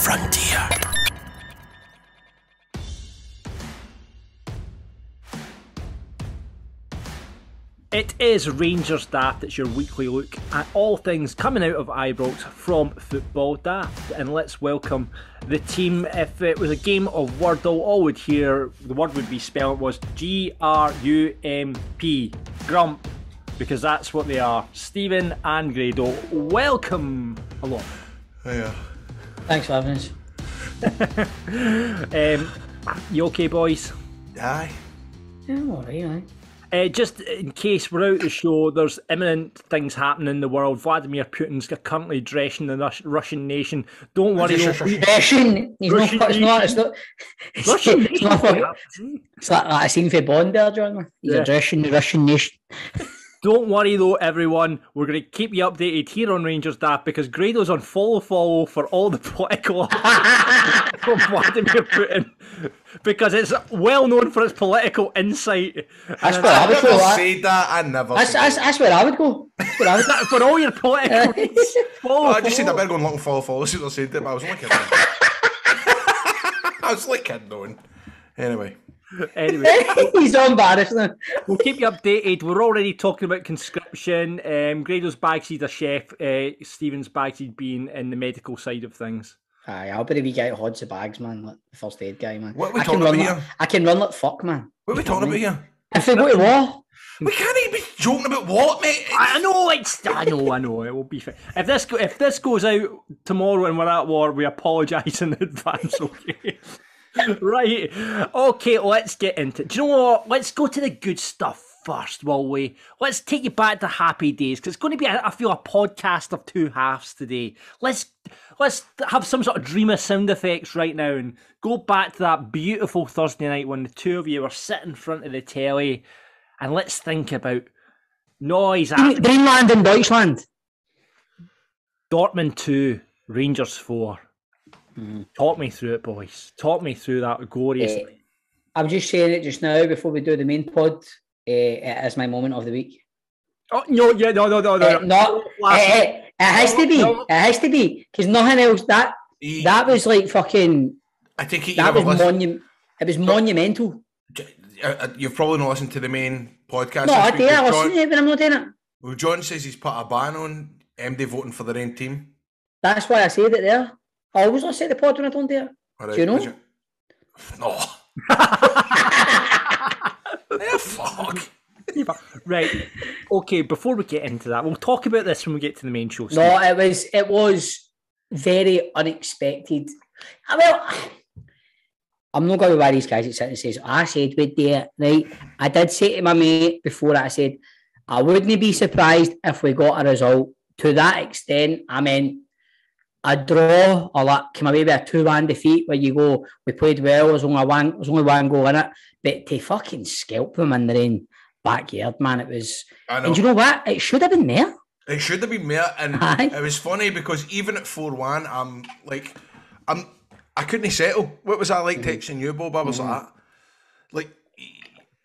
frontier. It is Rangers Daft. It's your weekly look at all things coming out of Ibrox from Football Daft. And let's welcome the team. If it was a game of Wordle, all would hear the word would be spelled was G-R-U-M-P. Grump. Because that's what they are. Stephen and Grado, welcome along. Yeah. Thanks for having us. You okay, boys? Aye. Yeah, I'm alright, aye. Just in case we're out the show, there's imminent things happening in the world. Vladimir Putin's currently dressing the Russian nation. Don't worry. Russian? Russian nation. It's like that scene for Bond there, John. He's addressing the Russian nation. Don't worry though, everyone. We're going to keep you updated here on Rangers Daft because Grado's on follow for all the political from Vladimir Putin because it's well known for its political insight. That's where I would go. That's where I would go. For all your political follow. I just said I better go and look and follow. See what I said, but I was only kidding. I was like kidding on. Anyway, he's so embarrassed now. We'll keep you updated. We're already talking about conscription. Grado's bagseed a chef. Stephen's bagseed being in the medical side of things. Aye, I'll be the wee guy that hods the bags, man. Like the first aid guy, man. What are we talking about here? I can run like fuck, man. What are we talking about here? If they go to war. We can't even be joking about what, mate. I know. It will be fine. If this goes out tomorrow and we're at war, we apologise in advance, okay? Right. Okay, let's get into it. Do you know what? Let's go to the good stuff first, will we? Let's take you back to happy days, because it's going to be, I feel, a podcast of two halves today. Let's have some sort of dream of sound effects right now and go back to that beautiful Thursday night when the two of you were sitting in front of the telly, and let's think about noise. Greenland and Deutschland. Dortmund 2, Rangers 4. Talk me through it, boys. Talk me through that gloriously. I'm just saying it just now before we do the main pod. It is my moment of the week. Oh no! Yeah, no. It has to be. It has to be because nothing else. That was like fucking. I think that was It was monumental. You've probably not listened to the main podcast. No, I did. I listened to it, but I'm not doing it. Well, John says he's put a ban on MD voting for their own team. That's why I said it there. I always listen to the pod when I don't do it. Right, do you know? No. Fuck. Right. Okay, before we get into that, we'll talk about this when we get to the main show. No, it was very unexpected. Well, I'm not going to worry these guys that sit and says, I said we'd do it, right? I did say to my mate before that, I said, I wouldn't be surprised if we got a result. To that extent, I meant a draw or like came away with a 2-1 defeat where you go, we played well, there's only one goal in it, but to fucking scalp them in their own backyard, man, it was. And you know what? It should have been there. It should have been there, and it was funny because even at 4-1, I couldn't settle. What was I like texting you, Bob? I was like,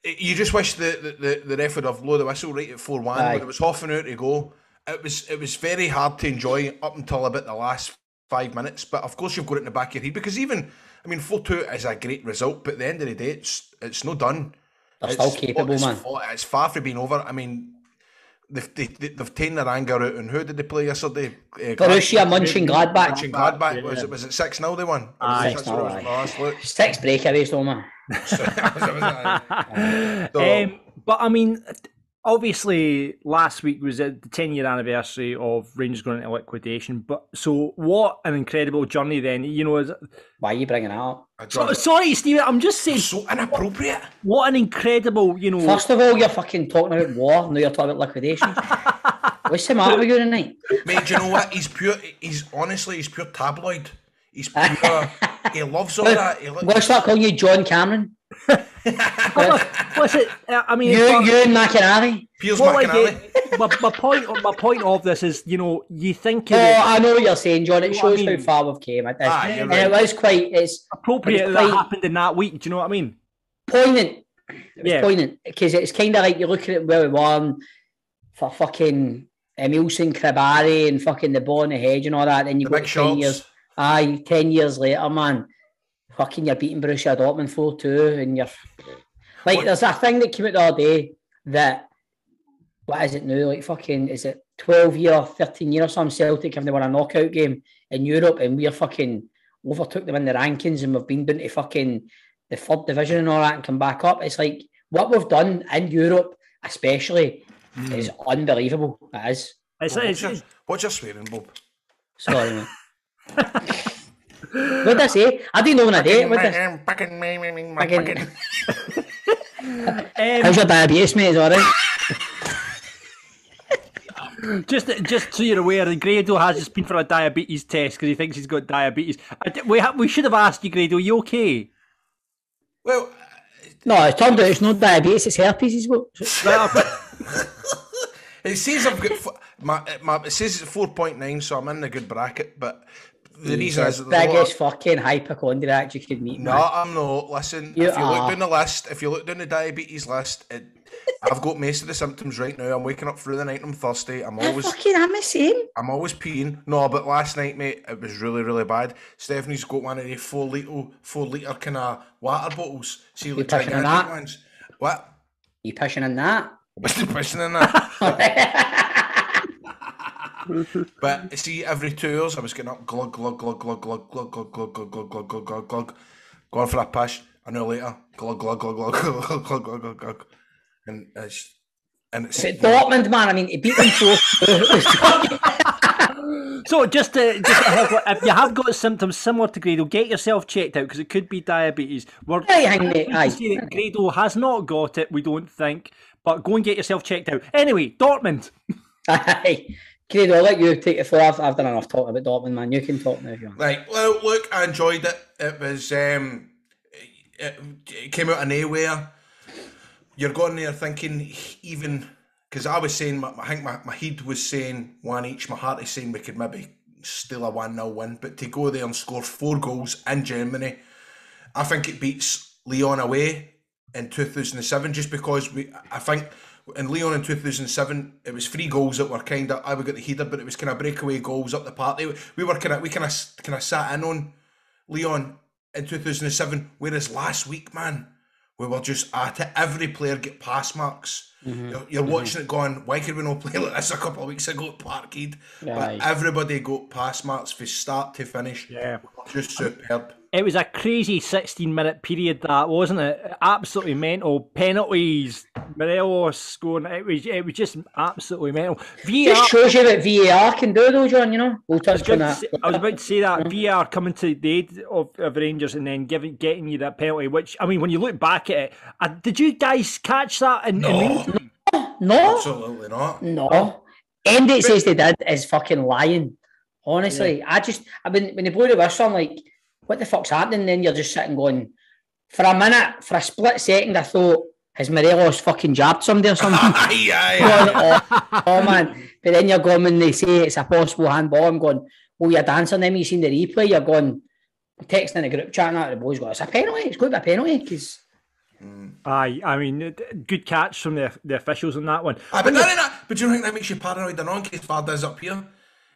you just wish the ref would have blown the whistle right at 4-1 when it was half an hour to go. It was very hard to enjoy up until about the last 5 minutes, but of course you've got it in the back of your head because 4-2 is a great result, but at the end of the day, it's not done. They're still capable, man. It's far from being over. I mean, they've taken their anger out, and who did they play yesterday? Borussia Mönchengladbach. Mönchengladbach. Yeah. Was it 6-0 they won? Aye, 6-0. 6 breakaways though, man. But I mean, obviously, last week was the 10-year anniversary of Rangers going into liquidation. But so, what an incredible journey! Then why are you bringing that up? Sorry, Stephen. I'm just saying. So inappropriate. What an incredible, First of all, you're fucking talking about war. Now you're talking about liquidation. What's the matter with you tonight? Mate, do you know what? He's pure. He's pure tabloid. He's pure. He loves all that. We'll start calling you John Cameron. What's it? I mean, you and McInally. Piers McInally. My point of this is, you think. I know what you're saying, John. It shows how far we've came. It was quite. It's appropriate that happened in that week. Do you know what I mean? Poignant. It was poignant because it's kind of like you're looking at where we won for fucking Emilson, Krabari, and fucking the ball on the hedge and all that. Then you the go 10 years. Aye, 10 years later, man, fucking you're beating Borussia Dortmund 4-2 and you're... Like, there's a thing that came out the other day that, what is it now? Like, fucking, is it 12 year, 13 year or something? Celtic have they won a knockout game in Europe and we're fucking overtook them in the rankings and we've been down to fucking the third division and all that and come back up. It's like, what we've done in Europe, especially, is unbelievable. It is. What's your swearing, Bob? Sorry, man. What did I say? I didn't know when I did. How's your diabetes, mate? Is all right? Just so you're aware, Grado has just been for a diabetes test because he thinks he's got diabetes. We should have asked you, Grado, are you okay? Well, no, it turned out it's not diabetes, it's herpes he's got. It says I've got it says it's 4.9, so I'm in the good bracket, but the reason is the biggest fucking hypochondriac you could meet. No, I'm not. Listen, if you look down the list, if you look down the diabetes list, I've got most of the symptoms right now. I'm waking up through the night and I'm thirsty. I'm the same. I'm always peeing. No, but last night, mate, it was really, really bad. Stephanie's got one of the 4 litre kind of water bottles. See, like gigantic ones. What? You pushing in that? What's the pushing in that? But see, every 2 hours I was getting up, glug, glug, glug, glug, glug, glug, glug, glug, glug, glug, glug, glug, glug, glug, going for a push. An hour later, glug, glug, glug, glug, glug, glug, glug, glug, glug, glug. And it's Dortmund, man. I mean, he beat them 4. So just if you have got symptoms similar to Grado, get yourself checked out because it could be diabetes. We're saying that Grado has not got it, we don't think, but go and get yourself checked out. Anyway, Dortmund. Aye. Grado, I'll let you take it forward. I've done enough talking about Dortmund, man. You can talk now if you want. Right. Well, look, I enjoyed it. It was it came out of nowhere. You're going there thinking, even because I was saying, I think my head was saying 1 each. My heart is saying we could maybe steal a 1-0 win, but to go there and score 4 goals in Germany, I think it beats Lyon away in 2007. Just because I think in Lyon in 2007 it was 3 goals that were kind of I would get the header, but it was kind of breakaway goals up the park. We kind of sat in on Lyon in 2007, whereas last week, man, we were just at it. Every player get pass marks. You're watching it going, why could we not play like this a couple of weeks ago at Parkhead? But everybody got pass marks from start to finish. Yeah. Just superb. It was a crazy 16-minute period, that, wasn't it? Absolutely mental. Penalties, Morelos scoring. It was just absolutely mental. VAR, just shows you what VAR can do, though, John, you know? We'll touch on that. I was about to say that. VAR coming to the aid of Rangers and then getting you that penalty, which, I mean, when you look back at it, did you guys catch that? No. Absolutely not. No. Andy says they did is fucking lying. Honestly, yeah. I mean, when they blew the whistle, I'm like, what the fuck's happening? Then you're just sitting going, for a minute, for a split second, I thought, has Morelos fucking jabbed somebody or something? Oh, man. But then you're going, when they say it's a possible handball, I'm going, oh, you're dancing them, you seen the replay, you're going, I'm texting in a group chat, and the boys go, it's a penalty, it's got to be a penalty, because... Aye, I mean, good catch from the officials on that one. But do you think that makes you paranoid and on case VAR does up here?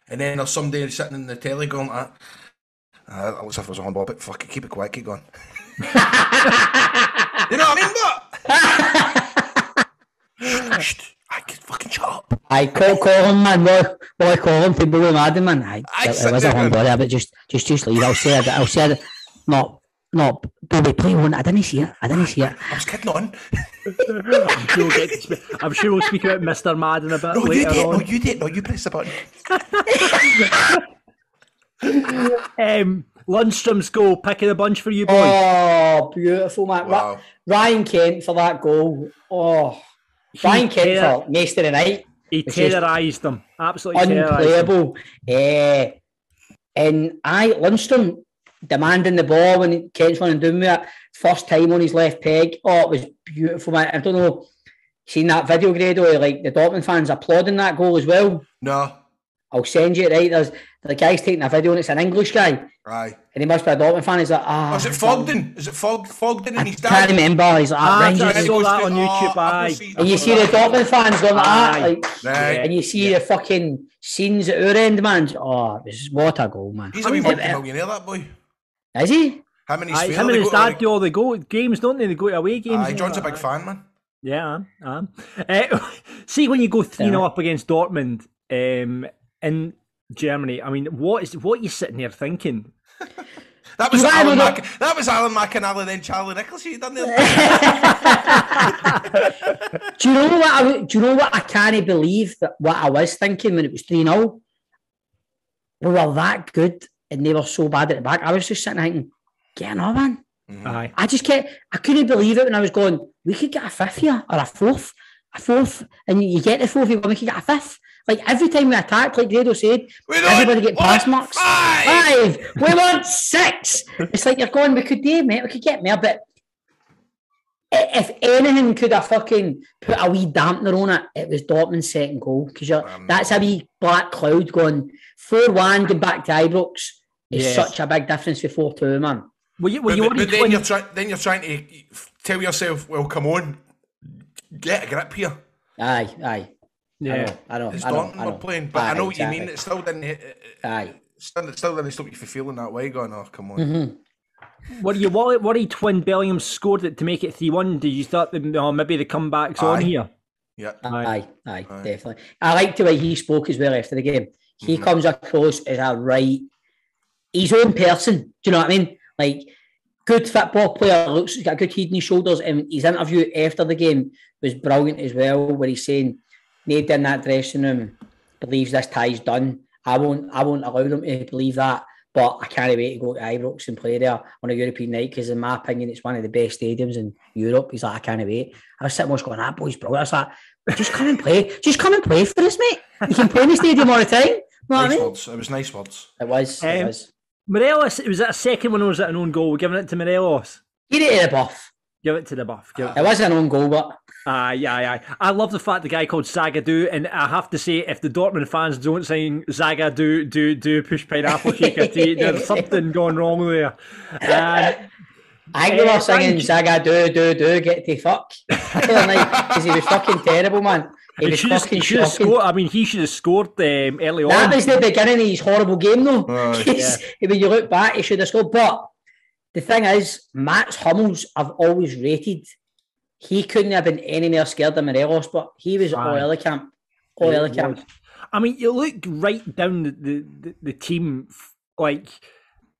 And then there's somebody sitting in the telly going, that looks like if it was a handball, but fuck it, keep it quiet, keep going. You know what I mean? But I could fucking shut up. I call him, man. Boy, call him for bully Madden, man. It was a handball there, but just leave. I'll say it. No, do we play one? I didn't see it. I was kidding on. I'm sure we'll speak about Mr. Madden a bit later on. No, you did. No, you press the button. Lundstrom's goal, pick of the bunch for you, boy. Oh, beautiful, man. Wow. Ryan Kent for that goal. Oh, Ryan Kent for most of the night. He terrorised them. Absolutely unplayable. And Lundstrom demanding the ball when Kent's running down with it. First time on his left peg. Oh, it was beautiful, man. I don't know, seen that video, Grado, like the Dortmund fans applauding that goal as well? No. I'll send you it, right? There's The guy's taking a video and it's an English guy. Aye. And he must be a Dortmund fan. He's like, is it Fogden? Is it Fogden and his dad? I can't remember. He's like, I Rangers. saw that on YouTube, aye. And you see the Dortmund fans going like that. Like, Right. and you see the fucking scenes at our end, man. Oh, what a goal, man. He's a wee multi-millionaire, that boy. Is he? Him and his, him and his dad do all the games, don't they? They go to away games. John's a big fan, man. Yeah, I am. See, when you go 3-0 up against Dortmund in Germany, I mean, what are you sitting there thinking? That was Alan McInally, then Charlie Nicholas. You done there. Do you know what? I can't believe that what I was thinking when it was 3-0. We were that good, and they were so bad at the back. I was just sitting thinking, get another one. Aye. I couldn't believe it when I was going, we could get a fifth here, or a fourth, and you get the fourth, we could get a fifth. Like, every time we attack, like Grado said, everybody get pass marks. 5! We want 6! It's like you're going, we could do, mate, we could get more, but if anything could have fucking put a wee dampener on it, it was Dortmund's second goal, because that's a wee black cloud going 4-1, going back to Ibrox. It's such a big difference for 4-2, man. But then you're trying to tell yourself, well, come on, get a grip here. Aye. Yeah, I know. It's Dortmund we're playing, but I know what you mean. It still didn't. Still didn't stop you from feeling that way. Going, oh, come on. Mm-hmm. Were you worried when Bellingham scored it to make it 3-1? Did you thought maybe the comeback's on here? Yeah. Aye, definitely. I liked the way he spoke as well after the game. He comes across as his own person. Do you know what I mean? Like, good football player, looks he's got a good head in his shoulders, and his interview after the game was brilliant as well, where he's saying, "Nade in that dressing room believes this tie's done. I won't allow them to believe that, but I can't wait to go to Ibrox and play there on a European night, because in my opinion, it's one of the best stadiums in Europe." He's like, "I can't wait." I was sitting there going, "That boy's brilliant." I was like, just come and play for us, mate. You can play in the stadium all the time. You know what I mean? Words. It was nice words. It was. Morelos, was it a second one or was it an own goal? We're giving it to Morelos. Give it to the buff. Give it to the buff. It was an own goal, but... Aye. I love the fact the guy called Zagadou, and I have to say, if the Dortmund fans don't sing Zagadou, do push pineapple shaker tea, there's something going wrong there. I think they were singing Zagadou, get to fuck. Because he was fucking terrible, man. He was fucking shocking. I mean, he should have scored early on. That was the beginning of his horrible game, though. When you look back, he should have scored. But the thing is, Mats Hummels, I've always rated. He couldn't have been any more scared of Morelos, but he was all early camp. I mean, you look right down the team, like...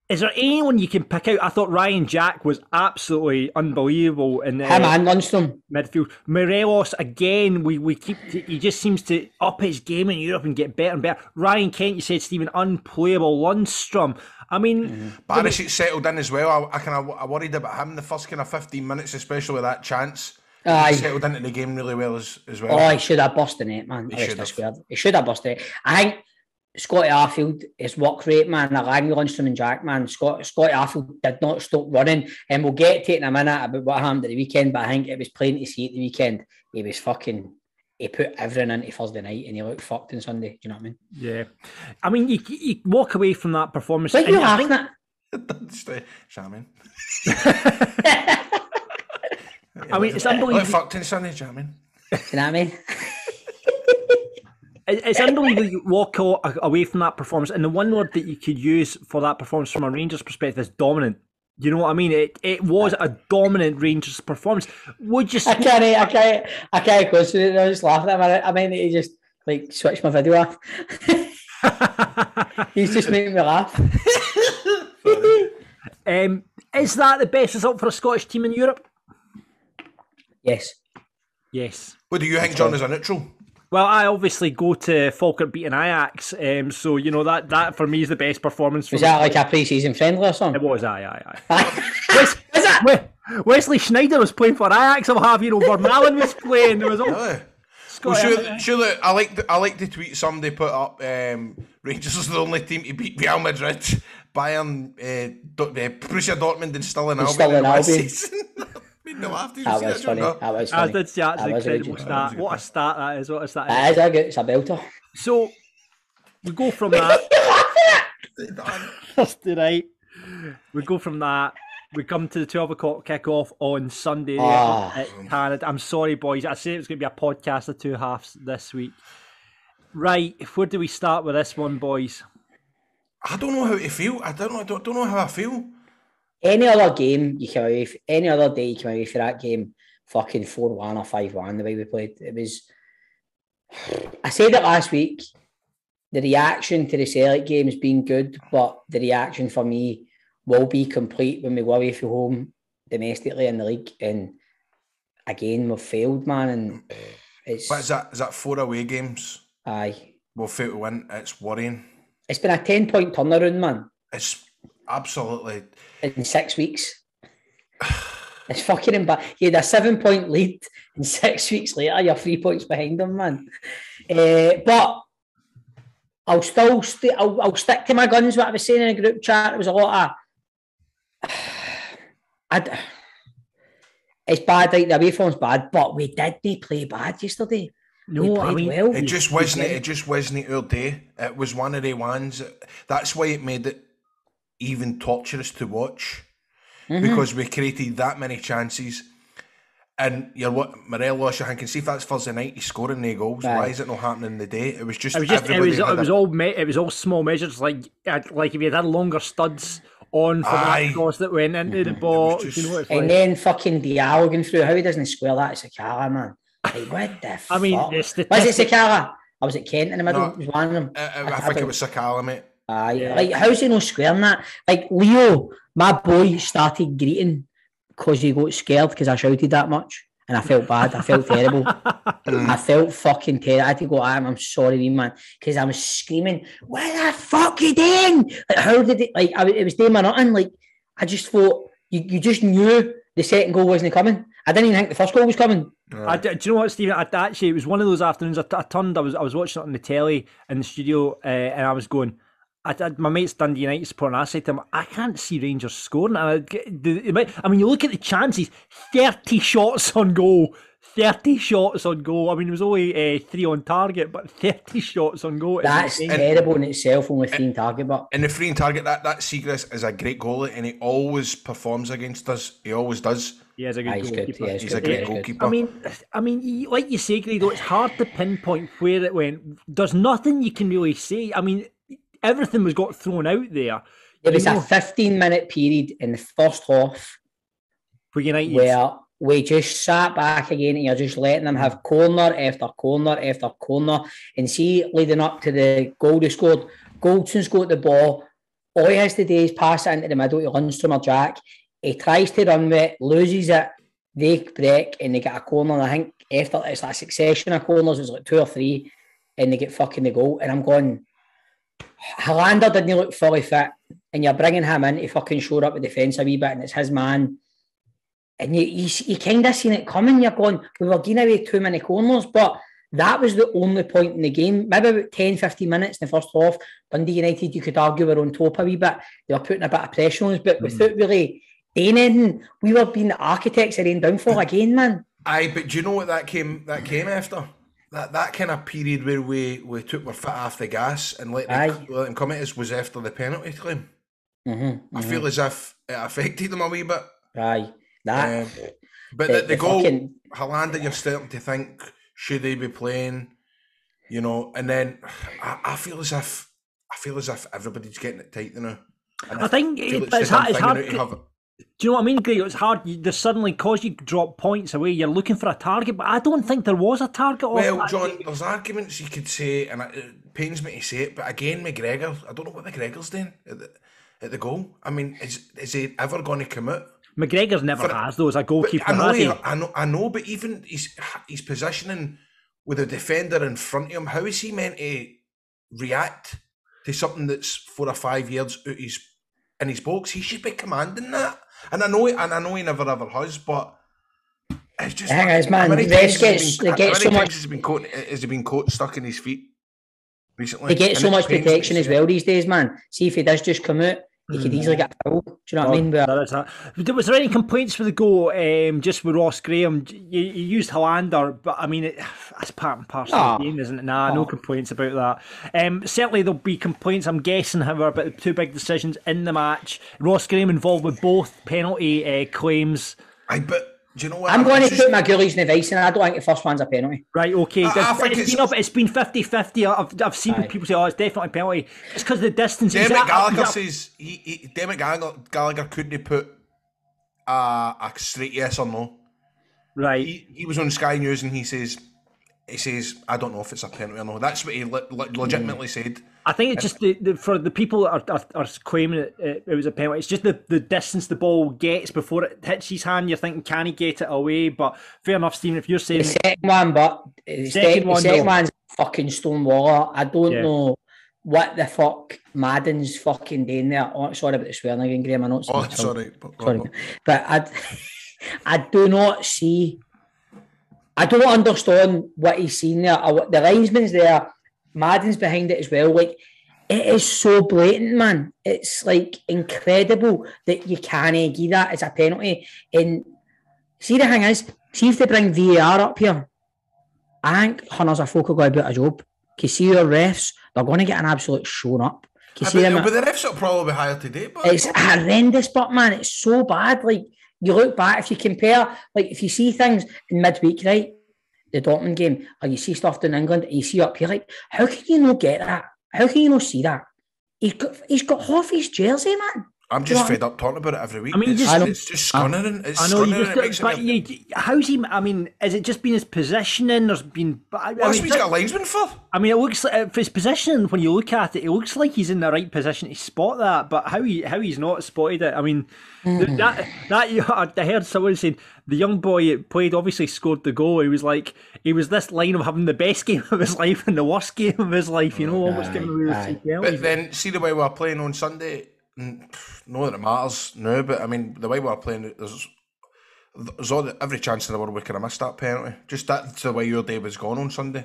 Is there anyone you can pick out? I thought Ryan Jack was absolutely unbelievable in him and Lundstrom midfield. Morelos again. He just seems to up his game in Europe and get better and better. Ryan Kent, you said, Stephen, unplayable. Lundstrom. I mean, Barisic settled in as well. I worried about him the first kind of 15 minutes, especially with that chance. He settled into the game really well as well. Oh, he should have busted it, man. He should have busted it. I think Scotty Arfield, his work rate, man, along with Lundstrom and Jack, man. Scotty Arfield did not stop running, and we'll get to it in a minute about what happened at the weekend, but I think it was plain to see at the weekend. He put everything into Thursday night, and he looked fucked on Sunday. Do you know what I mean? Yeah. I mean, you walk away from that performance. What are you laughing at? Shaman. I mean, it's unbelievable. Look fucked on Sunday, Shaman. Do you know what I mean? It's unbelievable you walk away from that performance, and the one word that you could use for that performance from a Rangers perspective is dominant. You know what I mean? It was a dominant Rangers performance. Would you? I can't go through it. I was just laughing at it. I mean, he just like switched my video off. He's just making me laugh. Is that the best result for a Scottish team in Europe? Yes. What do you think, John, as a neutral? Well, I obviously go to Falkirk beating Ajax, so you know that for me is the best performance. Was that like a pre-season friendly or something? It was, aye. Wesley Sneijder was playing for Ajax. I'll have Vermaelen was playing. There was all. Really? Well, surely, I like the tweet somebody put up. Rangers was the only team to beat Real Madrid, Bayern, Borussia Dortmund, and still in Albion. That was funny. I did see that's an incredible stat. What a stat that is! It's a belter. So we go from that. Thursday night. We go from that. We come to the 12 o'clock kickoff on Sunday at Tannadice. I'm sorry, boys. I said it was going to be a podcast of two halves this week. Right, where do we start with this one, boys? I don't know how to feel. I don't know how I feel. Any other game you come away with, any other day you come away for that game, fucking 4-1 or 5-1 the way we played. It was. I said it last week. The reaction to the Celtic game has been good, but the reaction for me will be complete when we go away from home domestically in the league. And again, we've failed, man. And it's. What is that? Is that 4 away games? Aye. We'll fail to win. It's worrying. It's been a 10-point turnaround, man. It's absolutely. In 6 weeks. It's fucking embarrassing. You had a 7-point lead, and 6 weeks later, you're 3 points behind them, man. But I'll still I'll stick to my guns. What I was saying in a group chat, it was a lot of. It's bad, like the away form's bad, but we didn't play bad yesterday. No, I mean, well. It just wasn't our day. It was one of the ones. That's why it made it even torturous to watch, because we created that many chances. And you're what Morelos, I can see if that's Thursday night, he's scoring no goals. Right. Why is it not happening in the day? It was just it was all small measures. Like if you had longer studs on for that cross that went into the ball, just, you know what it's and like. then fucking Diallo going through. How he doesn't square that at Sakala, man. Like, what the fuck? I mean, was it Sakala? Or was it Kent in the middle? No, it was one of them. I think it was Sakala, mate. Yeah. Like, how's he no squaring that? Like, Leo, my boy, started greeting because he got scared because I shouted that much. And I felt bad. I felt terrible. I felt fucking terrible. I had to go at him. I'm sorry, man. Because I was screaming, what the fuck are you doing? Like, how did it... Like, it was doing my nothing. Like, I just thought... You just knew the second goal wasn't coming. I didn't even think the first goal was coming. Do you know what, Stephen? It was one of those afternoons. I turned. I was watching it on the telly in the studio, and I was going. My mate's Dundee United supporter, and I said to him, "I can't see Rangers scoring." I mean, you look at the chances: 30 shots on goal. 30 shots on goal. I mean, it was only 3 on target, but 30 shots on goal. That's terrible in itself, only 3 on target. But in the 3 on target, that Seagrass is a great goalie, and he always performs against us. He always does. He is a good goalkeeper. He's a great goalkeeper. I mean, like you say, Grado, it's hard to pinpoint where it went. There's nothing you can really say. I mean, everything was got thrown out there. There was a 15-minute period in the first half for United where we just sat back again and you're just letting them have corner after corner after corner. And see, leading up to the goal they scored, Goldson's got the ball. All he has to do is pass it into the middle to Lundstrom or Jack. He tries to run with it, loses it, they break and they get a corner. And I think after it's like a succession of corners, it's like 2 or 3, and they get fucking the goal. And I'm going, Hollander didn't look fully fit, and you're bringing him in to fucking shore up the defence a wee bit, and it's his man. And you kind of seen it coming. You're going, we were getting away too many corners, but that was the only point in the game. Maybe about 10, 15 minutes in the first half, Dundee United, you could argue, were on top a wee bit. They were putting a bit of pressure on us, but without really doing anything, we were being the architects of their own downfall again, man. Aye, but do you know what that came after? That kind of period where we took our foot off the gas and let them come at us was after the penalty claim. I feel as if it affected them a wee bit. Aye. But the goal, Hollander, you're starting to think, should they be playing? You know, and then I feel as if everybody's getting it tight now. I think it's hard. Do you know what I mean, Greg? It's hard. There's suddenly, because you drop points away, you're looking for a target, but I don't think there was a target. Well, John, there's arguments you could say, and it pains me to say it, but again, McGregor, I don't know what McGregor's doing at the goal. I mean, is he ever going to commit? McGregor's never has though as a goalkeeper. I know, but even his positioning with a defender in front of him, how is he meant to react to something that's 4 or 5 yards out in his box? He should be commanding that. And I know he never ever has, but it's just man. Has he been caught stuck in his feet recently? He gets so much protection as well these days, man. See if he does just come out, he could easily get a foul. Do you know what I mean? There is that. Was there any complaints with the goal? Just with Ross Graham, you used Hollander, but I mean, that's part and parcel of the game, isn't it? No complaints about that. Certainly there'll be complaints, I'm guessing, however, about the two big decisions in the match. Ross Graham involved with both penalty claims. But do you know what? I'm going to put my goalies in the vice, and I don't think the first one's a penalty. Right, okay. I think it's been 50-50. I've seen people say, it's definitely a penalty. It's because the distance. Dermot Gallagher says Dermot Gallagher couldn't put a straight yes or no. Right. He was on Sky News and he says, I don't know if it's a penalty or no. That's what he legitimately said. I think it's just for the people that are claiming it was a penalty. It's just the distance the ball gets before it hits his hand. You're thinking, can he get it away? But fair enough, Stephen. If you're saying the second one, but the second one's fucking Stonewaller. I don't know what the fuck Madden's fucking doing there. Oh, sorry about the swearing again, Graham. I know it's sorry. But I do not see. I don't understand what he's seen there. The linesman's there. Madden's behind it as well. Like, it is so blatant, man. It's like incredible that you can't give that as a penalty. And see, the thing is, see if they bring VAR up here, I think Hunters are folk are going to do a job. Because see your refs, they're going to get an absolute shown up. But the refs will probably be higher today. But it's horrendous, but man, it's so bad. Like, you look back, if you compare, like, if you see things in midweek, right? The Dortmund game, or you see stuff in England, and you see up here, like, how can you not get that? How can you not see that? He's got half his jersey, man. I'm just fed up talking about it every week. I mean, it's just stunning. How's he? I mean, has it just been his positioning? There's been. That's what he's got a linesman for. I mean, it looks like for his positioning. When you look at it, it looks like he's in the right position to spot that. But how he's not spotted it? I mean, I heard someone saying the young boy played obviously scored the goal. He was this line of having the best game of his life and the worst game of his life. You know, almost giving away the CPL. But then see the way we're playing on Sunday. Not that it matters now, but I mean the way we're playing, there's every chance in the world we could have missed that penalty. Just that's the way your day was gone on Sunday.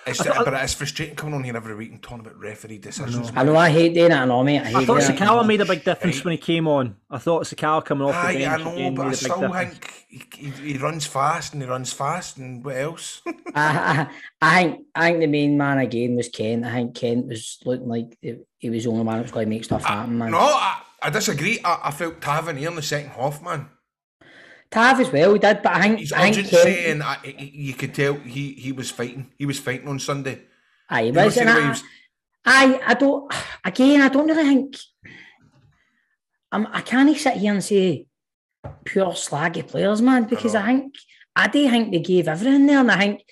It's frustrating coming on here every week and talking about referee decisions. I know, I hate doing it, I know, mate. I thought Sakala made a big difference when he came on. I thought Sakala coming off the bench. I know, but I still think he runs fast and what else? I think the main man again was Kent. I think Kent was looking like he was the only man that was going to make stuff happen, man. No, I disagree. I felt Tavernier in the second half, man. Tav as well, he did, but I think he's urgency, and you could tell he was fighting. He was fighting on Sunday. I was, and I don't really think. I can't sit here and say pure slaggy players, man, because I do think they gave everything there, and I think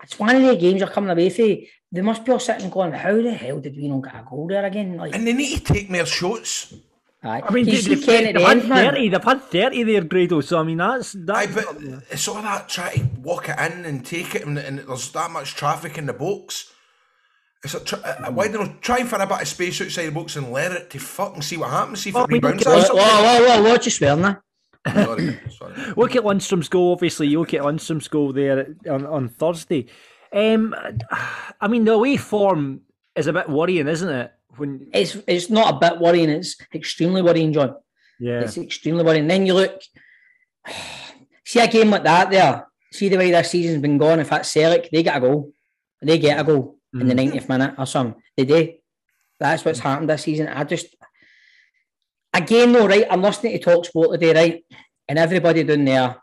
it's one of the games you're coming away from. They must be all sitting going, how the hell did we not get a goal there again? Like, and they need to take more shots. I mean, they've had 30 there, Grado, so I mean, that's but it's all that try to walk it in and take it, and there's that much traffic in the box. It's why don't you try and find a bit of space outside the box and let it to fucking see what happens, see if it rebounds. What you swearing there? Sorry. Look at Lundstrom's goal, obviously. You look at Lundstrom's goal there on Thursday. I mean, the away form is a bit worrying, isn't it? It's not a bit worrying, it's extremely worrying, John. Yeah. It's extremely worrying. Then you look, see a game like that there, see the way this season's been going. If that's Celtic, they get a goal. They get a goal in the 90th minute or something. They do. That's what's happened this season. Again though, right, I'm listening to Talk Sport today, right, and everybody down there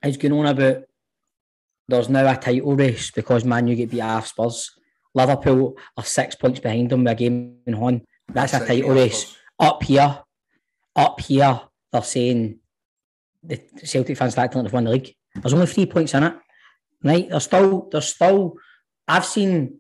is going on about there's now a title race because Man U get beat half Spurs. Liverpool are 6 points behind them with a game in hand. That's a title race. Up here, they're saying the Celtic fans are acting like they've won the league. There's only 3 points in it. Right? There's still I've seen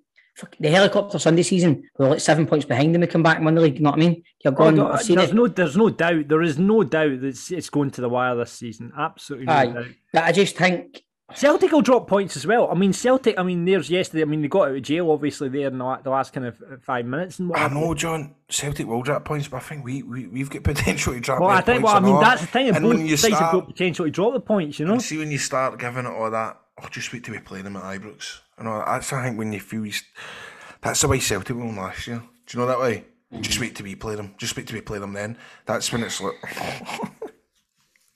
the helicopter Sunday season, we're like 7 points behind them, we come back and win the league, you know what I mean? There's no doubt. There is no doubt that it's going to the wire this season. Absolutely no doubt. But I just think Celtic will drop points as well. I mean, Celtic, there's yesterday, they got out of jail, obviously, there in the last kind of 5 minutes. And I know, John, Celtic will drop points, but I think we've got potential to drop points. That's the thing, and both sides have got potential to drop the points, you know? See, when you start giving it all that, just wait till we play them at Ibrox. That's, I think, when you feel that's the way Celtic won last year. Do you know that way? Just wait till we play them. Just wait till we play them then. That's when it's like...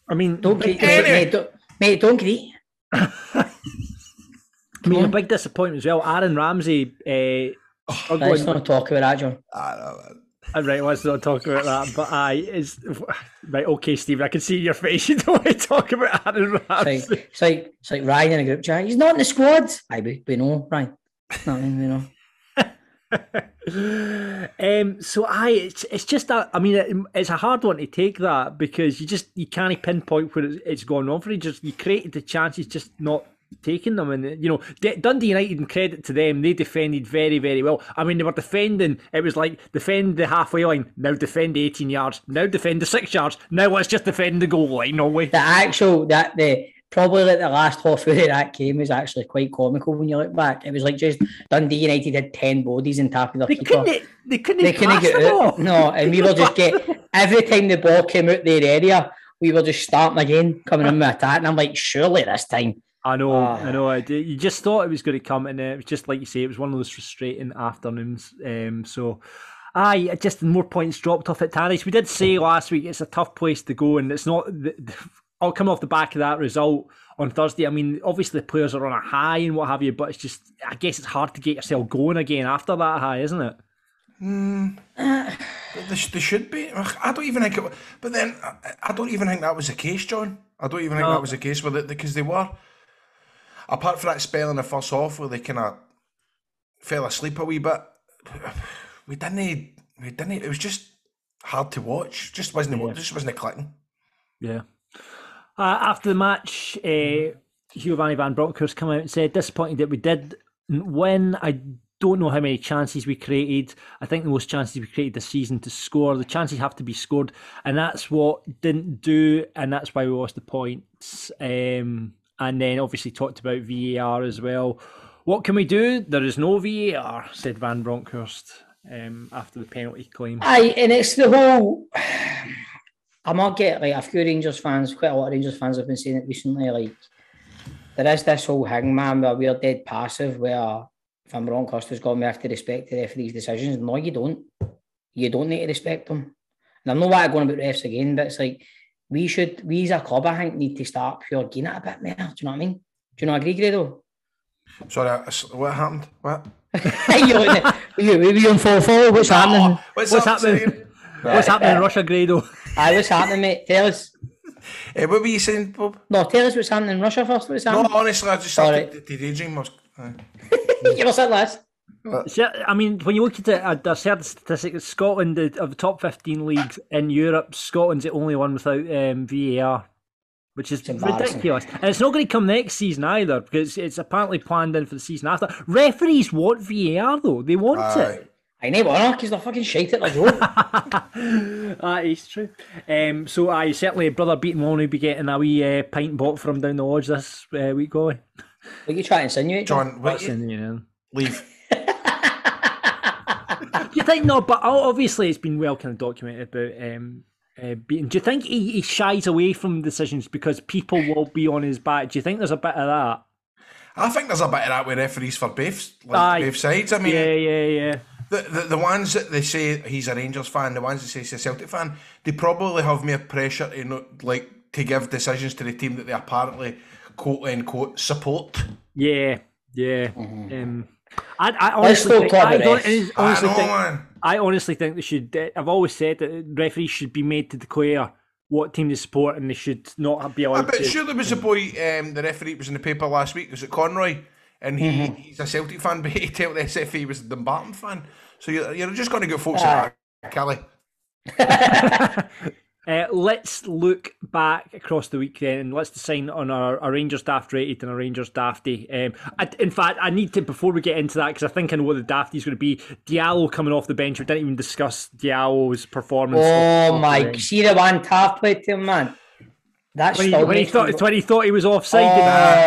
I mean... Don't greet, mate, don't greet. I mean, a big disappointment as well. Aaron Ramsey... Let's not talk about that, John. I know, man. Right, let's not talk about that. But right, okay, Stephen, I can see your face. You don't want to talk about Aaron Ramsey. It's like Ryan in a group chat. He's not in the squad. We know, Ryan. No, we know. It's just that, I mean, it's a hard one to take that because you can't pinpoint where it's gone wrong for you. You created the chances, just not taking them. And Dundee United, in credit to them, they defended very, very well. I mean, they were defending, it was like defend the halfway line, now defend 18 yards, now defend the 6 yards, now let's just defend the goal line. No way. Probably like the last half of that game was actually quite comical when you look back. It was like just Dundee United had 10 bodies in top of their keeper. They couldn't get out. No, and we were just every time the ball came out their area, we were just starting again, coming in with attack. And I'm like, surely this time. I know. You just thought it was going to come, and it was just like you say, it was one of those frustrating afternoons. Just more points dropped off at Tannadice. We did say last week it's a tough place to go, and it's not. I'll come off the back of that result on Thursday. I mean, obviously the players are on a high and what have you, but it's just, I guess it's hard to get yourself going again after that high, isn't it? They should be. I don't even think it. But then I don't even think that was the case, John. I don't even think that was the case with it because they were. Apart from that spell in the first half where they kind of fell asleep a wee bit, we didn't. It was just hard to watch. Just wasn't clicking. Yeah. After the match, Giovanni Van Bronckhorst came out and said, disappointing that we did win. I don't know how many chances we created. I think the most chances we created this season to score. The chances have to be scored, and that's what didn't do, and that's why we lost the points. And then obviously talked about VAR as well. What can we do? There is no VAR, said Van Bronckhorst after the penalty claim. Aye, and it's the whole... I might get like a few Rangers fans, quite a lot of Rangers fans have been saying it recently, like there is this whole thing, man, where we're dead passive, where Van Bronckhorst has got me have to respect the referee's decisions. No, you don't. You don't need to respect them. And I'm not going about refs again, but it's like we as a club, I think, need to start pure getting it a bit more. Do you know what I mean? Do you not agree, Grado? Sorry, what happened? What? you on 4-4? What's happening? What's happening? What's happening in Russia, Grado? What's happening, mate? Tell us. What were you saying, Bob? No, tell us what's happening in Russia first. What's happening? No, honestly, I just started to daydream. You were saying last. I mean, when you look at it, there's certain statistics. Scotland, of the top 15 leagues in Europe, Scotland's the only one without VAR, which is ridiculous. And it's not going to come next season either, because it's apparently planned in for the season after. Referees want VAR, though. They want it. I know, because they're fucking shite at their job. That is true. So certainly Brother Beaton will only be getting a wee pint bought from down the lodge this week, Golly. What are you trying to insinuate? John, leave. You think, no, but obviously it's been well kind of documented about Beaton. Do you think he shies away from decisions because people will be on his back? Do you think there's a bit of that? I think there's a bit of that with referees for both sides. I mean, yeah. The ones that they say he's a Rangers fan, the ones that say he's a Celtic fan, they probably have more pressure to give decisions to the team that they apparently quote unquote support. Yeah. Mm-hmm. I honestly think they should. I've always said that referees should be made to declare what team they support, and they should not be allowed. But sure, there was a boy, the referee was in the paper last week. Was it Conroy? And he's a Celtic fan, but he told the SFA he was a Dumbarton fan. So you're just going to get folks like that, Kelly. Let's look back across the week then, and let's decide on our Rangers Daft rated and a Rangers Dafty. In fact, I need to, before we get into that, because I think I know what the Dafty is going to be, Diallo coming off the bench. We didn't even discuss Diallo's performance. Oh my, see the one Taft played to him, man. That's when he thought he was offside.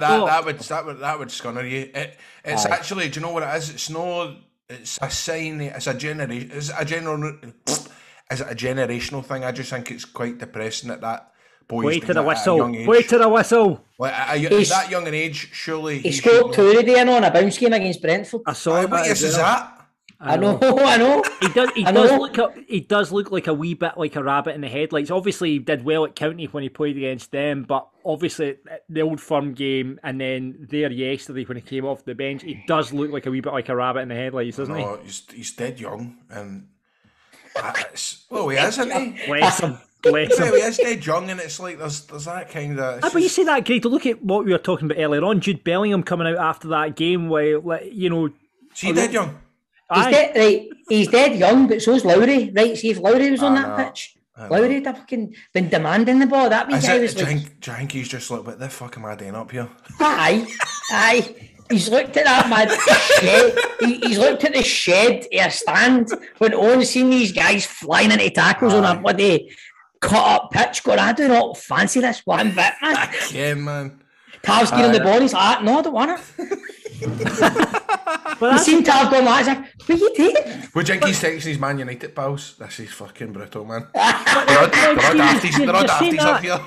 That would scunner you. It's actually, do you know what it is? It's a sign. It's a generational thing. I just think it's quite depressing that boy's Wait to the whistle. Like at that young an age, surely he scored 2 today on a bounce game against Brentford. I saw what year is that? I know. He does look like a wee bit like a rabbit in the headlights. Obviously, he did well at County when he played against them, but obviously the Old Firm game and then there yesterday when he came off the bench, he does look like a wee bit like a rabbit in the headlights, doesn't he? He's dead young, and he is, isn't he? Bless him. Well, he is dead young, and it's like there's that kind of. But you say that, Greg. Look at what we were talking about earlier on. Jude Bellingham coming out after that game, where Is he dead young? He's dead young, but so's Lowry. Right, see if Lowry was on that pitch. Lowry would have fucking been demanding the ball. That wee guy was like... Do you think he's just like, what the fuck am I doing up here? Aye. He's looked at that mad shed. He's looked at the shed of a stand when Owen's seen these guys flying into tackles on a bloody cut-up pitch going, I do not fancy this one bit, man. Yeah, man. Tav's getting the ball, he's like, no, I don't want it. He seemed to have gone like, what are you doing? Would you think he's texting his Man United pals? This is fucking brutal, man. There are dafties up here.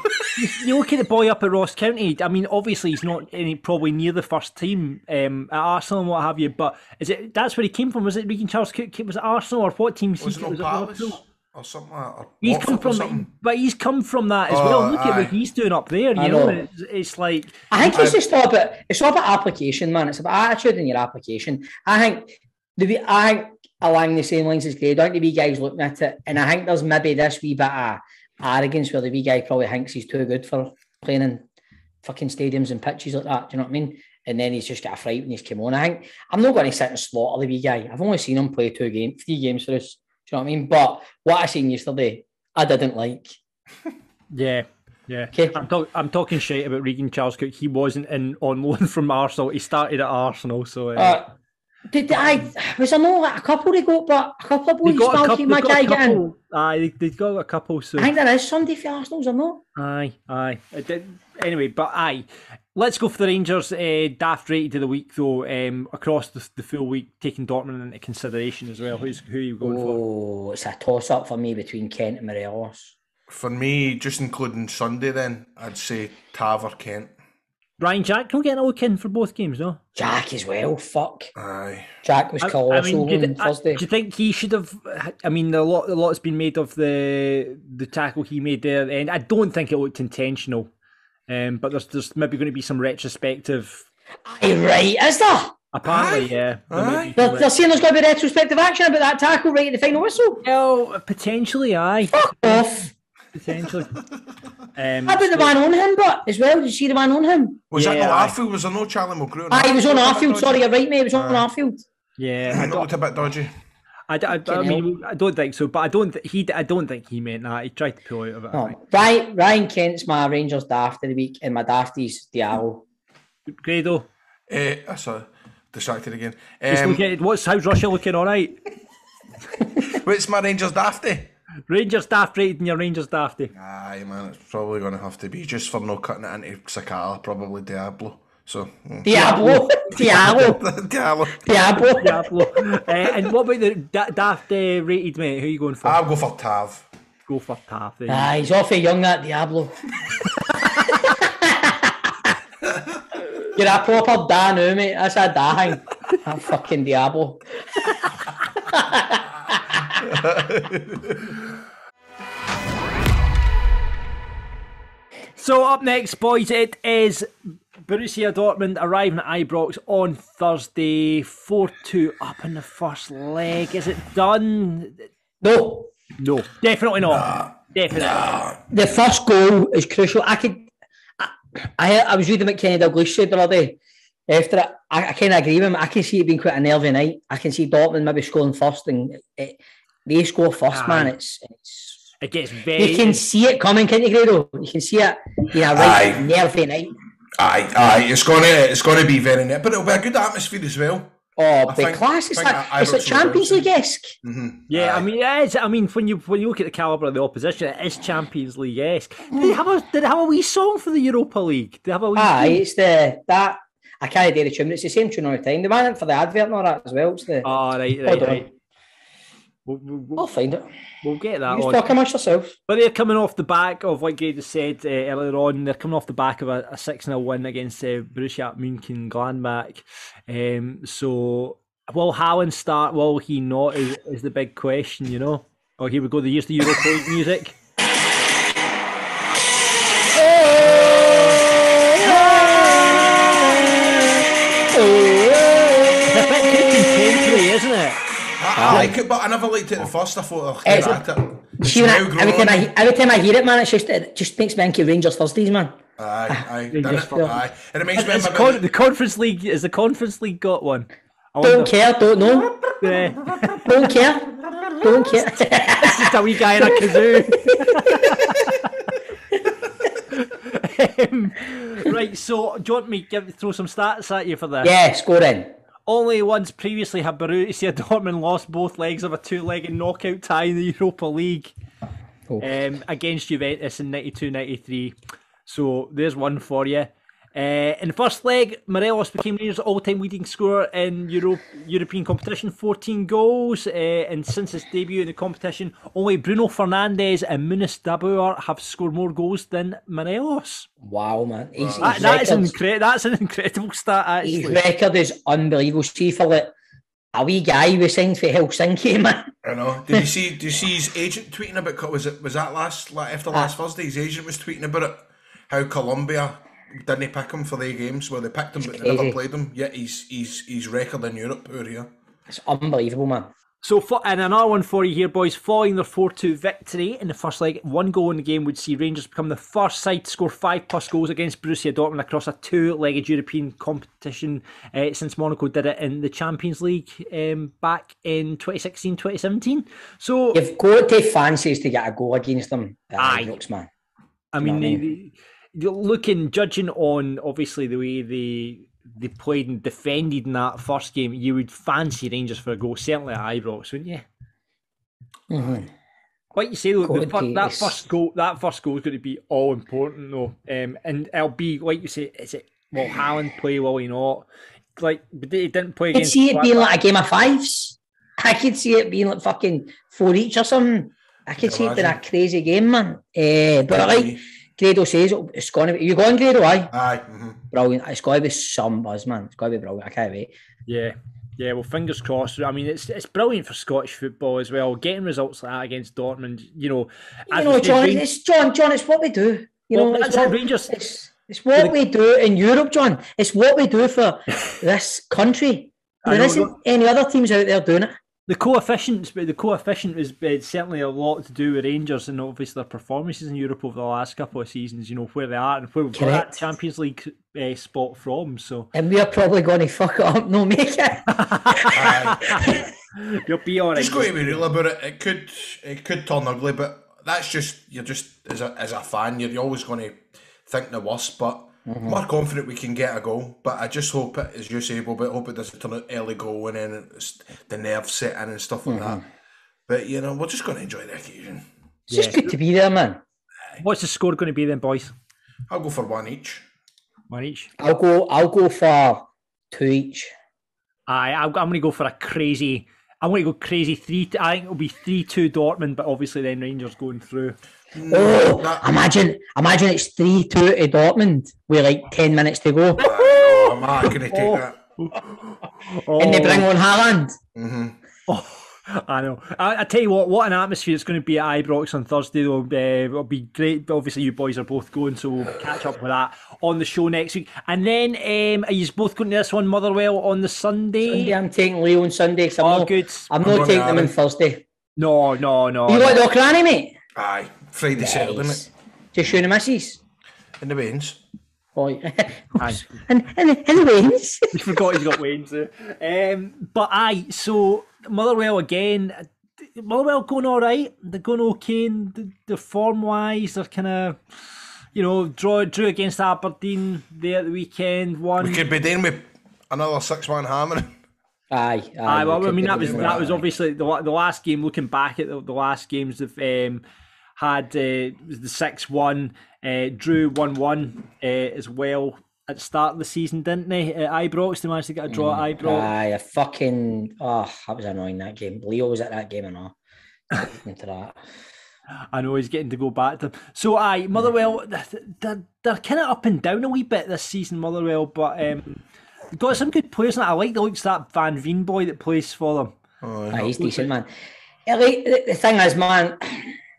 You look at the boy up at Ross County. I mean, obviously he's not probably near the first team at Arsenal and what have you. But that's where he came from? Was it Regan Charles Cook? Was it Arsenal or what team? Was it Palace or something like that? He's come from, but he's come from that as well. Look at what he's doing up there. You know, it's like I think it's all about application, man. It's about attitude in your application. I think along the same lines as Grado, I think the wee guy's looking at it, and I think there's maybe this wee bit of arrogance where the wee guy probably thinks he's too good for playing in fucking stadiums and pitches like that. Do you know what I mean? And then he's just got a fright when he's come on. I'm not going to sit and slaughter the wee guy. I've only seen him play 3 games for us. Do you know what I mean? But what I seen yesterday, I didn't like. Yeah. Okay. I'm talking shit about Regan Charles Cook. He wasn't on loan from Arsenal. He started at Arsenal, so. Was there not a couple they got, but a couple of boys spell keep my guy getting? Aye, they've got a couple. So I think there is somebody for Arsenal's or not. Aye. Anyway, but aye. Let's go for the Rangers. Daft rated of the week, though, across the full week, taking Dortmund into consideration as well. Who are you going for? Oh, it's a toss-up for me between Kent and Morelos. For me, just including Sunday then, I'd say Tav or Kent. Ryan Jack not getting a look in for both games, no? Jack as well, fuck. Aye. Jack was colossal on Thursday. Do you think he should have... I mean, a lot's been made of the tackle he made there, and I don't think it looked intentional. But there's maybe going to be some retrospective... Aye, right, is there? Apparently, yeah. They're saying there's going to be retrospective action about that tackle right at the final whistle? Well, potentially, aye. Fuck off. Potentially. How about the man on him, but as well? Did you see the man on him? Was that no Arfield? Was there no Charlie Mulgrew? He was on Arfield. Sorry, you're right, mate. He was on Arfield. Yeah. It looked a bit dodgy. I mean, I don't think so, but I don't think he meant that. He tried to pull out of it. No. Ryan Kent's my Rangers daft of the week, and my dafty's Diallo. Grado. I saw distracted again. How's Russia looking? All right. What's my Rangers dafty? Rangers daft rated in your Rangers dafty. Aye, man, it's probably going to have to be just for no cutting it into Sakala, probably Diablo. So Diablo. And what about the daft rated, mate? Who are you going for? I'll go for Tav. Go for Tav. He's awfully young, that Diablo. You're a proper da now, mate. That's a da hang. That fucking Diablo. So up next, boys, it is Borussia Dortmund arriving at Ibrox on Thursday. 4-2 up in the first leg. Is it done? No, definitely not. Definitely not. The first goal is crucial. I was reading what Kenny Dalglish said the other day. After it, I kind of agree with him. I can see it being quite a nervy night. I can see Dortmund maybe scoring first, and they score first, man. It gets very... You can see it coming, can't you, Grado? You can see it. Nervy night. Aye. It's going to be very nervy, but it'll be a good atmosphere as well. Oh, big class! It's like Champions League-esque. Mm-hmm. Yeah, aye. I mean, it is. I mean, when you look at the calibre of the opposition, it is Champions League-esque. Did they have a wee song for the Europa League? Did they have a wee? It's that. I can't do the tune. It's the same tune all the time. They ran it for the advert and all that as well. It's the. Oh, right. We'll find it. We'll get that. You just talk amongst yourself. But they're coming off the back of what Gage said earlier on. They're coming off the back of a 6-0 win against Borussia Mönchengladbach. So Will Haaland start? Will he not? Is the big question, you know? Oh, here we go. Here's the Europa League music. It's a bit too contemporary, isn't it? I like it, but I never liked it at first. I thought, every time I hear it, man, it just makes me think of Rangers Thursdays, man. Aye. It reminds me of the Conference League. Is the Conference League got one? Don't care, don't know. Don't care. It's just a wee guy in a kazoo. Right, so do you want me to throw some stats at you for this? Yeah, scoring. Only once previously had Borussia Dortmund lost both legs of a two-legged knockout tie in the Europa League against Juventus in 92-93. So there's one for you. In the first leg, Morelos became Rangers' all-time leading scorer in European competition, 14 goals. And since his debut in the competition, only Bruno Fernandes and Munis Dabbur have scored more goals than Morelos. Wow, man. That's an incredible stat, actually. His record is unbelievable. See, for a wee guy who signed for Helsinki, man. I know. Did you see his agent tweeting about? Was that after last Thursday? His agent was tweeting about it. How Colombia didn't pick him for their games. Well, they picked him, but they never played him. Yet he's record in Europe over here. It's unbelievable, man. So, and another one for you here, boys. Following their 4-2 victory in the first leg, one goal in the game would see Rangers become the first side to score 5+ goals against Borussia Dortmund across a two-legged European competition since Monaco did it in the Champions League back in 2016-2017. So you've got to fancies to get a goal against them. Brooks, man. I mean, judging on obviously the way they played and defended in that first game, you would fancy Rangers for a goal, certainly at Ibrox, wouldn't you? Mm-hmm. Like you say, though, that first goal is going to be all important, though, and it'll be like you say. Will Haaland play? Will he not? Like, but he didn't play against. I could see it being like a game of fives. I could see it being like fucking 4 each or something. I could see it being a crazy game, man. But like Grado says, it's going to be. You going, Grado? Aye. Mm-hmm. Brilliant. It's got to be some buzz, man. It's got to be brilliant. I can't wait. Yeah. Well, fingers crossed. I mean, it's brilliant for Scottish football as well. Getting results like that against Dortmund, John. It's what we do. Rangers. It's what we do in Europe, John. It's what we do for this country. There isn't any other teams out there doing it. The coefficient was certainly a lot to do with Rangers and obviously their performances in Europe over the last couple of seasons. Where they are and where we've got that Champions League spot from. So, and we are probably going to fuck it up, no make it. You'll be alright. Just got to be real about it. It could turn ugly, but that's you're just as a fan, you're always going to think the worst. But I'm more confident we can get a goal. But I just hope it, as you say, Bob, I hope it doesn't turn out early goal and then the nerves set in and stuff like that. But we're just going to enjoy the occasion. It's just good to be there, man. What's the score going to be then, boys? I'll go for 1 each. 1 each. I'll go for 2 each. I'm going to go for a crazy. I'm going to go crazy 3. I think it'll be 3-2 Dortmund, but obviously then Rangers going through. Imagine it's 3-2 to Dortmund with like 10 minutes to go. I'm not going to take that. And they bring on Haaland. I know. I tell you what an atmosphere it's going to be at Ibrox on Thursday, though. It'll be great. But obviously, you boys are both going, so we'll catch up with that on the show next week. And then, are you both going to this one, Motherwell, on the Sunday? I'm taking Leo on Sunday. Good. I'm not taking them on Thursday. No. You got the O'Cranie, mate? Aye. Friday, Saturday, mate. Just showing the missus? In the veins. Oh, yeah. and the Waynes. We forgot he's got Waynes there. But aye, so Motherwell again. Motherwell going all right. They're going okay. The form wise, they're kind of, drew against Aberdeen there at the weekend. We could be dealing with another 6-man hammering. Aye. Well, I mean that was obviously the last game. Looking back at the last games they've had, was the 6-1. Drew 1-1 as well at the start of the season, didn't they? At Ibrox, they managed to get a draw at Ibrox. That was annoying, that game. Leo was at that game and all. Into that. I know he's getting to go back to them. So, Motherwell, they're kind of up and down a wee bit this season, Motherwell, but They've got some good players in it. I like the looks of that Van Veen boy that plays for them. He's decent, man. Like, the thing is, man,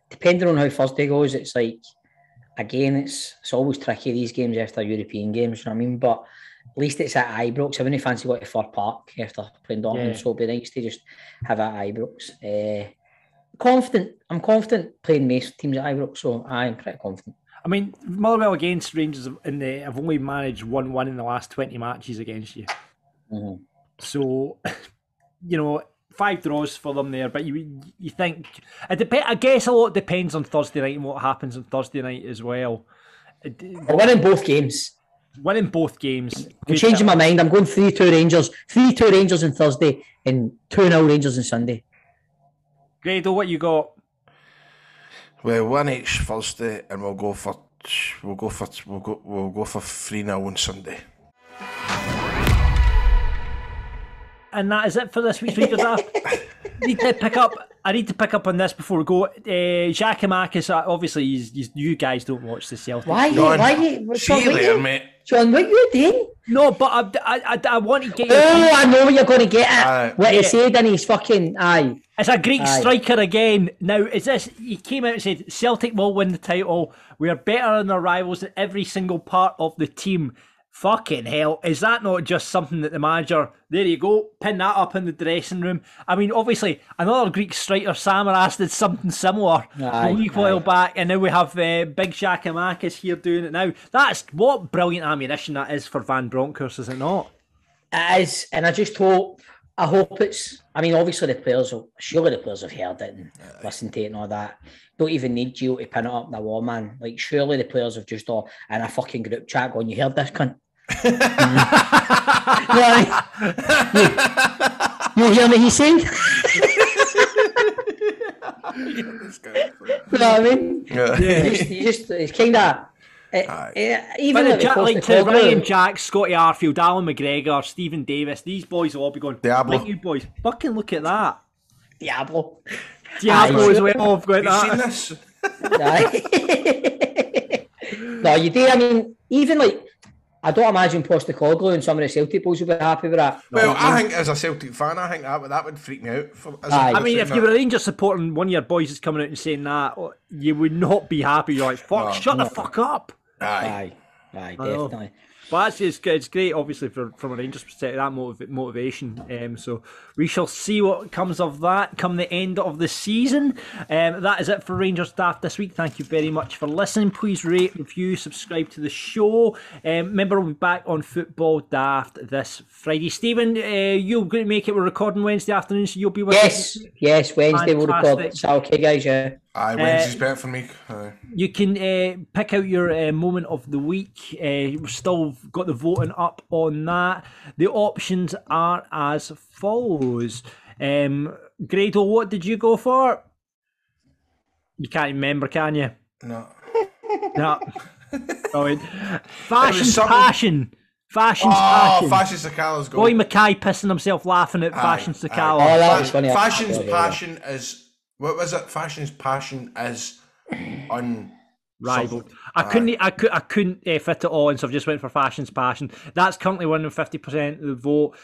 depending on how Thursday goes, it's like, again, it's always tricky, these games after European games, you know what I mean? But at least it's at Ibrox. I wouldn't fancy going to Fir Park after playing Dortmund, so it'd be nice to just have it at Ibrox. I'm confident playing most teams at Ibrox, so I'm pretty confident. I mean, Motherwell against Rangers have only managed 1-1 in the last 20 matches against you. Mm-hmm. So, 5 draws for them there, but you think... I guess a lot depends on Thursday night and what happens on Thursday night as well. We're winning both games. Winning both games. I'm changing my mind. I'm going 3-2 Rangers. 3-2 Rangers on Thursday and 2-0 Rangers on Sunday. Grado, what you got? Well, 1 each Thursday, and we'll go for 3-0 on Sunday. And that is it for this week's Rangers Daft. I need to pick up on this before we go. Giakoumakis, obviously, you guys don't watch the Celtic. Why? See you there, mate. John, what are you doing? No, but I want to get. Oh, I know what you're going to get at. What he said in his fucking It's a Greek striker again. Now, is this? He came out and said Celtic will win the title. We are better than our rivals in every single part of the team. Fucking hell, is that not just something that the manager, there you go, pin that up in the dressing room? I mean, obviously, another Greek striker, Samaras, did something similar a wee while back, and now we have big Giakoumakis here doing it now. That's what brilliant ammunition that is for Van Bronckhorst, is it not? It is, and I hope it's, I mean, obviously surely the players have heard it and listened to it and all that. Don't even need Gio to pin it up in the wall, man. Like, surely the players have just all in a fucking group chat going, you heard this, cunt? You hear me, he's saying? You know what I mean? It's kind of... even like Ryan Jack, Scotty Arfield, Alan McGregor, Stephen Davis, these boys will all be going, Diablo. Like you boys, fucking look at that. Diablo as well. I've got that. Seen this? No, you do. I mean, even like, I don't imagine Postecoglou and some of the Celtic boys will be happy with that. Well, I think as a Celtic fan, I think that would freak me out. I mean, if you were a Rangers supporting one of your boys is coming out and saying that, you would not be happy. You're like, shut the fuck up. Aye, definitely. But it's great, obviously, from a Rangers perspective, that motivation. So we shall see what comes of that come the end of the season. That is it for Rangers Daft this week. Thank you very much for listening. Please rate, review, subscribe to the show. Remember, we'll be back on Football Daft this Friday. Stephen, you're going to make it. We're recording Wednesday afternoon, so you'll be with us. Yes, Wednesday we'll record. Is that okay, guys? Yeah. Aye, Wednesday's better for me. You can pick out your moment of the week. We've still got the voting up on that. The options are as follows. Grado, what did you go for? You can't remember, can you? No. Brilliant. Fashion's passion. Fashion's passion. Fashion Sakala's goal. Roy Mackay pissing himself laughing at Fashion Sakala. Oh, that was funny. Fashion's passion is... What was it? Fashion's passion is unrivaled. I couldn't fit it all in, so I've just went for Fashion's passion. That's currently winning 50% of the vote.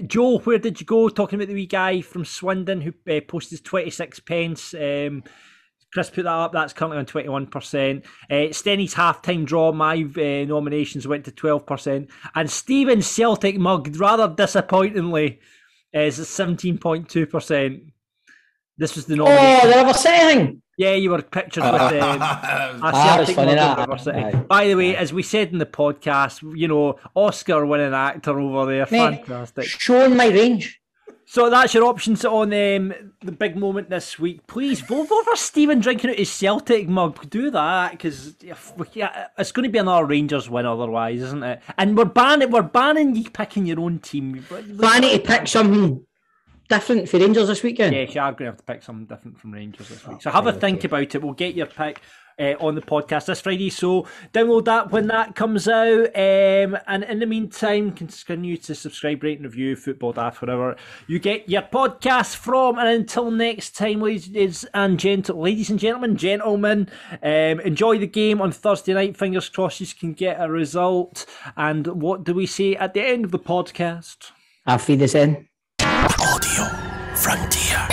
Joe, where did you go? Talking about the wee guy from Swindon who posted 26 pence. Chris put that up. That's currently on 21%. Stenny's halftime draw, my nominations went to 12%. And Stephen's Celtic mug, rather disappointingly, is 17.2%. This was the nomination. Oh, the River City thing. Yeah, you were pictured with Celtic River City. By the way, as we said in the podcast, Oscar-winning actor over there, fantastic. Showing my range. So that's your options on the big moment this week. Please vote for Stephen drinking out his Celtic mug. Do that, because it's going to be another Rangers win otherwise, isn't it? And we're banning you picking your own team. Banning to pick something different for Rangers this weekend? Yeah, you are going to have to pick something different from Rangers this week. So have a think about it. We'll get your pick on the podcast this Friday. So download that when that comes out. And in the meantime, continue to subscribe, rate and review Football Daft, wherever you get your podcast from. And until next time, ladies and gentlemen, enjoy the game on Thursday night. Fingers crossed you can get a result. And what do we say at the end of the podcast? Auf Wiedersehen. Audio Frontier.